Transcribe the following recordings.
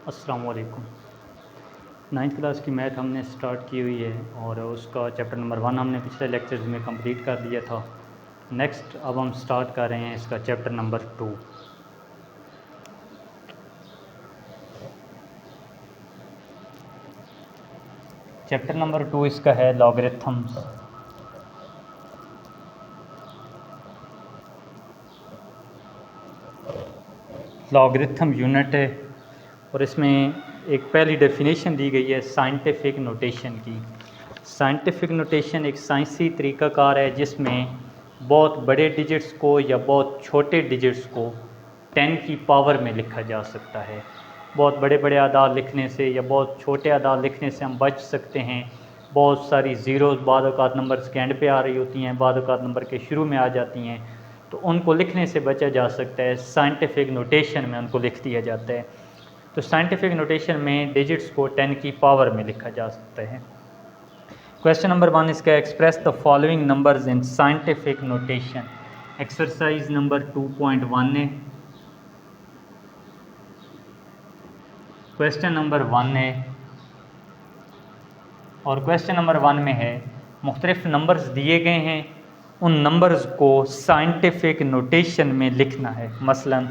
अस्सलाम वालेकुम। 9th class की मैथ हमने स्टार्ट की हुई है और उसका चैप्टर नंबर 1 हमने पिछले लेक्चर्स में कंप्लीट कर लिया था। नेक्स्ट अब हम स्टार्ट कर रहे हैं इसका चैप्टर नंबर 2। चैप्टर नंबर 2 इसका है लॉगरिथम्स। लॉगरिथम यूनिट है और इसमें एक पहली डेफिनेशन दी गई है साइंटिफिक नोटेशन की। साइंटिफिक नोटेशन एक साइंसी तरीक़ाकार है जिसमें बहुत बड़े डिजिट्स को या बहुत छोटे डिजिट्स को 10 की पावर में लिखा जा सकता है। बहुत बड़े बड़े आदाद लिखने से या बहुत छोटे आदाद लिखने से हम बच सकते हैं। बहुत सारी ज़ीरोज़ बाद औक़ात नंबर्स के एंड पे आ रही होती हैं, बाद औक़ात नंबर के शुरू में आ जाती हैं, तो उनको लिखने से बचा जा सकता है। साइंटिफिक नोटेशन में उनको लिख दिया जाता है। तो साइंटिफिक नोटेशन में डिजिट्स को 10 की पावर में लिखा जा सकता है। क्वेश्चन नंबर 1 इसका express the following numbers in scientific notation. Exercise number 2.1 है। क्वेश्चन नंबर 1 है और क्वेश्चन नंबर 1 में है मुख्तलिफ नंबर्स दिए गए हैं, उन नंबर्स को साइंटिफिक नोटेशन में लिखना है। मसलन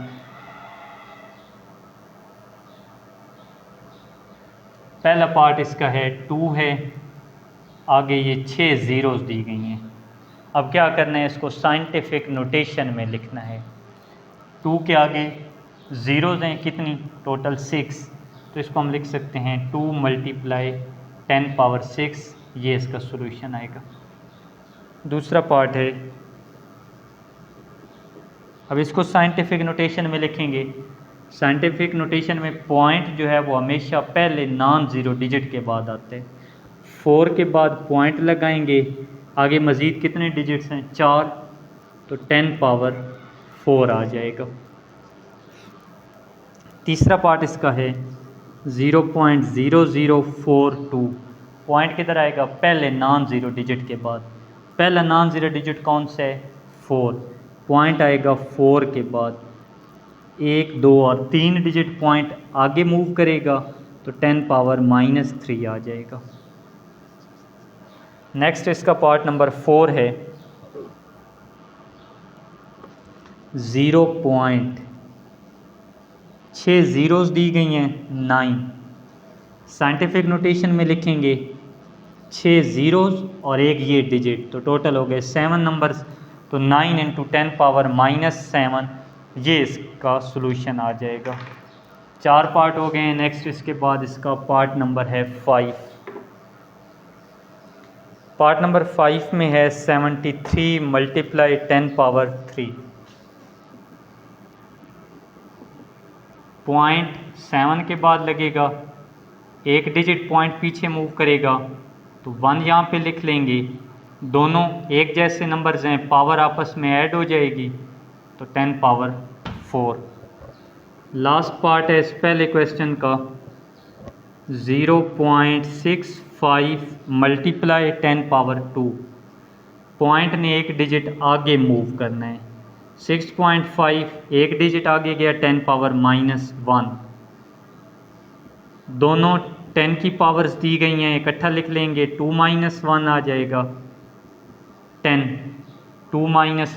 पहला पार्ट इसका है 2 है, आगे ये 6 ज़ीरोज़ दी गई हैं। अब क्या करना है, इसको साइंटिफिक नोटेशन में लिखना है। 2 के आगे ज़ीरोज़ हैं कितनी, टोटल 6, तो इसको हम लिख सकते हैं 2 × 10⁶, ये इसका सॉल्यूशन आएगा। दूसरा पार्ट है, अब इसको साइंटिफिक नोटेशन में लिखेंगे। साइंटिफिक नोटेशन में पॉइंट जो है वो हमेशा पहले नॉन ज़ीरो डिजिट के बाद आते हैं। 4 के बाद पॉइंट लगाएंगे, आगे मज़ीद कितने डिजिट्स हैं, 4, तो 10⁴ आ जाएगा। तीसरा पार्ट इसका है 0.0042, पॉइंट किधर आएगा, पहले नॉन ज़ीरो डिजिट के बाद। पहला नॉन ज़ीरो डिजिट कौन सा है, 4, पॉइंट आएगा 4 के बाद। 1, 2 और 3 डिजिट पॉइंट आगे मूव करेगा तो 10⁻³ आ जाएगा। नेक्स्ट इसका पार्ट नंबर 4 है 0.6 ज़ीरोज़ दी गई हैं 9। साइंटिफिक नोटेशन में लिखेंगे 6 ज़ीरोज़ और एक ये डिजिट, तो टोटल हो गए 7 नंबर्स, तो 9 × 10⁻⁻7, ये इसका सॉल्यूशन आ जाएगा। 4 पार्ट हो गए हैं। नेक्स्ट इसके बाद इसका पार्ट नंबर है 5। पार्ट नंबर 5 में है 73 × 10⁻3, पॉइंट 7 के बाद लगेगा, एक डिजिट पॉइंट पीछे मूव करेगा तो 1 यहाँ पे लिख लेंगे। दोनों एक जैसे नंबर्स हैं, पावर आपस में ऐड हो जाएगी तो 10⁻4। लास्ट पार्ट है इस पहले क्वेश्चन का 0.65 × 10⁻2, पॉइंट ने एक डिजिट आगे मूव करना है। 6.5 एक डिजिट आगे गया 10⁻⁻1। दोनों 10 की पावर्स दी गई हैं, इकट्ठा लिख लेंगे, 2 - 1 आ जाएगा 10, 2 -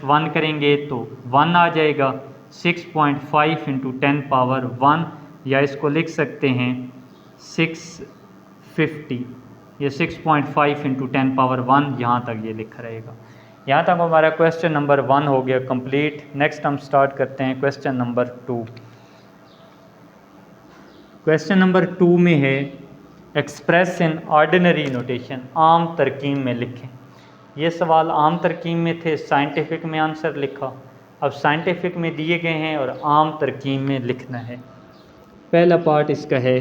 1 करेंगे तो 1 आ जाएगा। 6.5 × 10⁻1, या इसको लिख सकते हैं 650, ये 6.5 × 10⁻1 यहाँ तक ये लिखा रहेगा। यहाँ तक हमारा क्वेश्चन नंबर 1 हो गया कंप्लीट। नेक्स्ट हम स्टार्ट करते हैं क्वेश्चन नंबर 2। क्वेश्चन नंबर 2 में है एक्सप्रेस इन ऑर्डिनरी नोटेशन, आम तरकीब में लिखें। ये सवाल आम तरकीब में थे, साइंटिफिक में आंसर लिखा। अब साइंटिफिक में दिए गए हैं और आम तरकीब में लिखना है। पहला पार्ट इसका है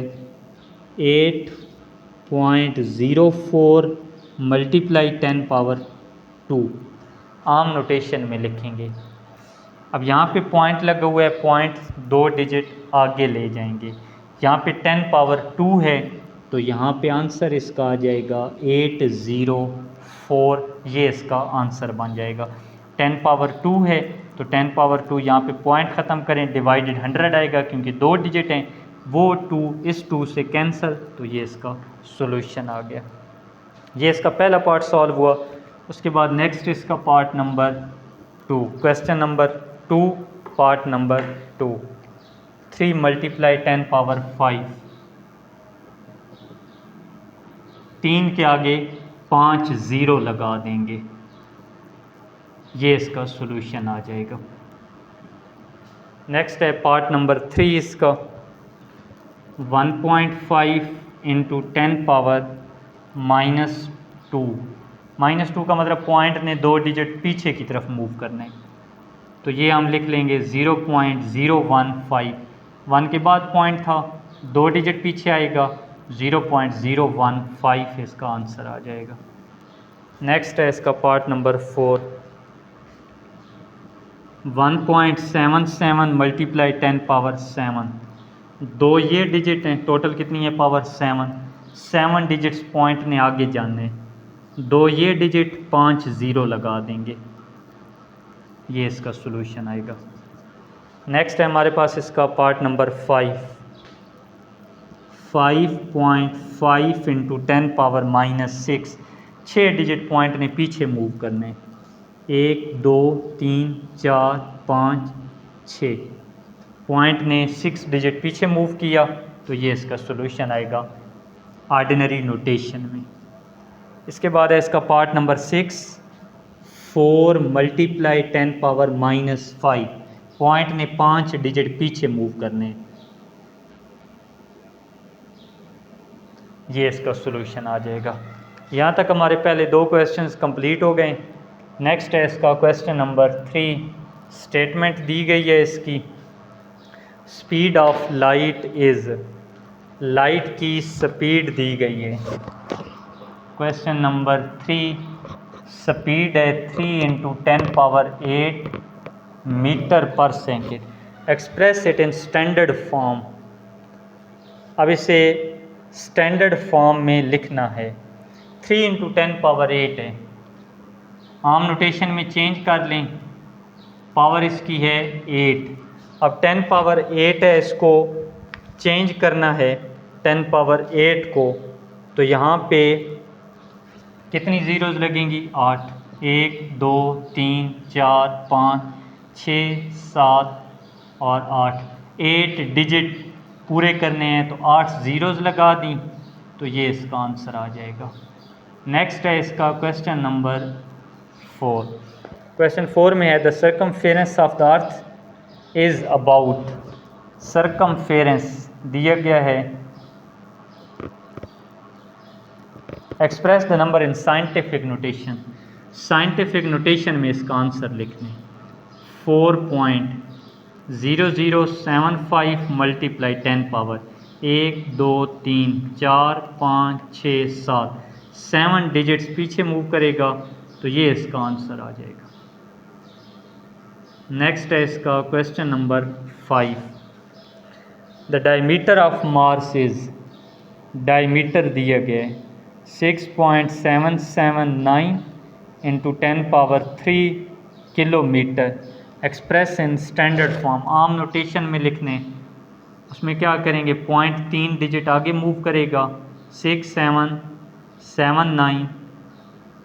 8.04 × 10⁻2, आम नोटेशन में लिखेंगे। अब यहाँ पे पॉइंट लगा हुआ है, पॉइंट 2 डिजिट आगे ले जाएंगे। यहाँ पे 10⁻2 है तो यहाँ पे आंसर इसका आ जाएगा 804, ये इसका आंसर बन जाएगा। 10⁻2 है तो 10⁻2 यहाँ पे पॉइंट ख़त्म करें, डिवाइडेड 100 आएगा क्योंकि 2 डिजिट हैं, वो 2 इस 2 से कैंसिल, तो ये इसका सॉल्यूशन आ गया। ये इसका पहला पार्ट सॉल्व हुआ। उसके बाद नेक्स्ट इसका part number 2, question number 2 part number 2, 3 multiply 10 power 5, 3 के आगे 5 ज़ीरो लगा देंगे, ये इसका सॉल्यूशन आ जाएगा। नेक्स्ट है पार्ट नंबर 3 इसका, 1.5 इंटू 10 पावर -2, -2 का मतलब पॉइंट ने 2 डिजिट पीछे की तरफ मूव करना है, तो ये हम लिख लेंगे 0.015, 1 के बाद पॉइंट था, 2 डिजिट पीछे आएगा, 0.015 इसका आंसर आ जाएगा। नेक्स्ट है इसका पार्ट नंबर 4, 1.77 मल्टीप्लाई 10 पावर 7, 2 ये डिजिट हैं, टोटल कितनी है पावर 7 डिजिट्स पॉइंट ने आगे जाने, 2 ये डिजिट 5 ज़ीरो लगा देंगे, ये इसका सॉल्यूशन आएगा। नेक्स्ट है हमारे पास इसका part number 5, 5.5 into 10 power -6, 6 digit point ने पीछे मूव करने, 1 2 3 4 5 6 पॉइंट ने 6 डिजिट पीछे मूव किया, तो ये इसका सॉल्यूशन आएगा ऑर्डिनरी नोटेशन में। इसके बाद है इसका part number 6, 4 multiply 10 power -5, point ने 5 डिजिट पीछे मूव करने, ये इसका सॉल्यूशन आ जाएगा। यहाँ तक हमारे पहले 2 क्वेश्चंस कंप्लीट हो गए। नेक्स्ट है इसका क्वेश्चन नंबर 3, स्टेटमेंट दी गई है इसकी, speed of light is, light की स्पीड दी गई है। क्वेश्चन नंबर 3, स्पीड है 3 इंटू 10 पावर 8 मीटर पर second, express it in standard form. अब इसे स्टैंडर्ड फॉर्म में लिखना है, 3 इंटू 10 पावर 8 है, आम नोटेशन में चेंज कर लें, पावर इसकी है 8, अब 10 पावर 8 है, इसको चेंज करना है 10 पावर 8 को, तो यहाँ पे कितनी ज़ीरोज़ लगेंगी, 8, 1 2 3 4 5 6 7 और 8, 8 डिजिट पूरे करने हैं, तो 8 ज़ीरोज़ लगा दी, तो ये इसका आंसर आ जाएगा। नेक्स्ट है इसका क्वेश्चन नंबर 4, क्वेश्चन 4 में है the circumference of the earth is about, circumference दिया गया है, express the number in scientific notation, scientific notation में इसका आंसर लिखने, 4.0075 मल्टीप्लाई 10 पावर 1 2 3 4 5 6 7, 7 डिजिट्स पीछे मूव करेगा, तो ये इसका आंसर आ जाएगा। नेक्स्ट है इसका question number 5, the diameter of Mars is, diameter दिया गया है 6.779 into 10 power 3 kilometre, express in standard form, आम नोटेशन में लिखने, उसमें क्या करेंगे, पॉइंट 3 डिजिट आगे मूव करेगा, 6779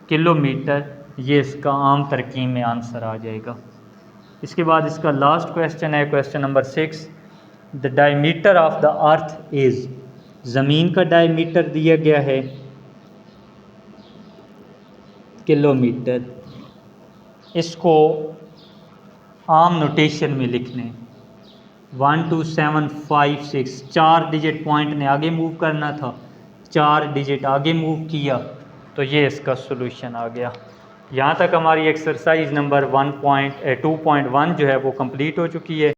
किलोमीटर, ये इसका आम तरकीब में आंसर आ जाएगा। इसके बाद इसका लास्ट क्वेश्चन है question number 6, the diameter of the earth is, ज़मीन का डायमीटर दिया गया है किलोमीटर, इसको आम नोटेशन में लिखने, 12756, 4 डिजिट पॉइंट ने आगे मूव करना था, 4 डिजिट आगे मूव किया, तो ये इसका सॉल्यूशन आ गया। यहाँ तक हमारी एक्सरसाइज नंबर 2.1 जो है वो कंप्लीट हो चुकी है।